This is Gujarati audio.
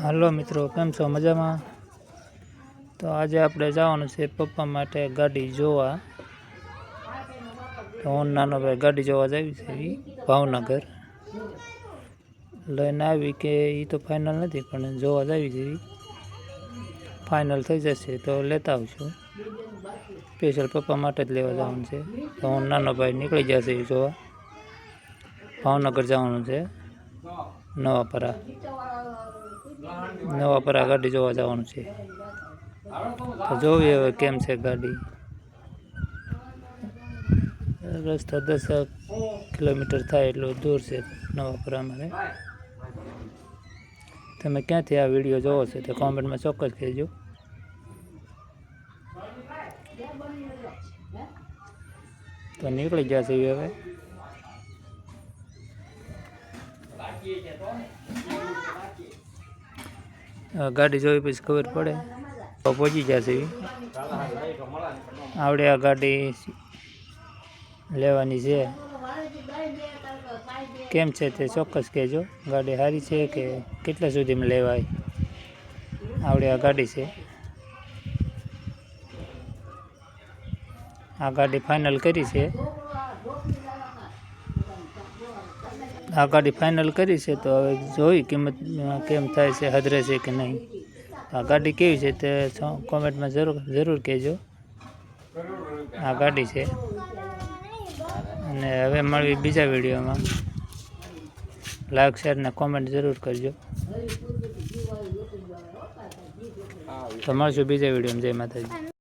હાલો મિત્રો, કેમ છો? મજામાં? તો આજે આપણે જવાનું છે પપ્પા માટે ગાડી જોવા. તો નાનો ભાઈ ગાડી જોવા જાવી છે ભાવનગર. લઈને આવી કે એ તો ફાઇનલ નથી, પણ જોવા જાવી છે. ફાઇનલ થઈ જશે તો લેતા આવશું. સ્પેશિયલ પપ્પા માટે જ લેવા જવાનું છે. તો નાનો ભાઈ નીકળી જશે જોવા. ભાવનગર જવાનું છે, નવાપરા ગાડી જોવા જવાનું છે. તો જોઈએ હવે કેમ છે ગાડી. રસ્તા 10 કિલોમીટર થાય એટલું દૂર છે નવાપરા અમારે. તમે ક્યાંથી આ વિડીયો જોવો છો તો કોમેન્ટમાં ચોક્કસ કહેજો. તો નીકળી જશે હવે. ગાડી જોઈ પછી ખબર પડે તો પહોંચી જશે. આવડે આ ગાડી લેવાની છે. કેમ છે તે ચોક્કસ કહેજો. ગાડી સારી છે કે કેટલા સુધીમાં લેવાય? આવડે આ ગાડી છે. આ ગાડી ફાઇનલ કરી છે. આ ગાડી ફાઇનલ કરી છે. તો હવે જોઈ કિંમત કેમ થાય છે, હદરે છે કે નહીં. આ ગાડી કેવી છે તે કોમેન્ટમાં જરૂર કહેજો. આ ગાડી છે. અને હવે મળવી બીજા વિડીયોમાં. લાઈક, શેર ને કોમેન્ટ જરૂર કરજો. તો મળશું બીજા વિડીયોમાં. જય માતાજી.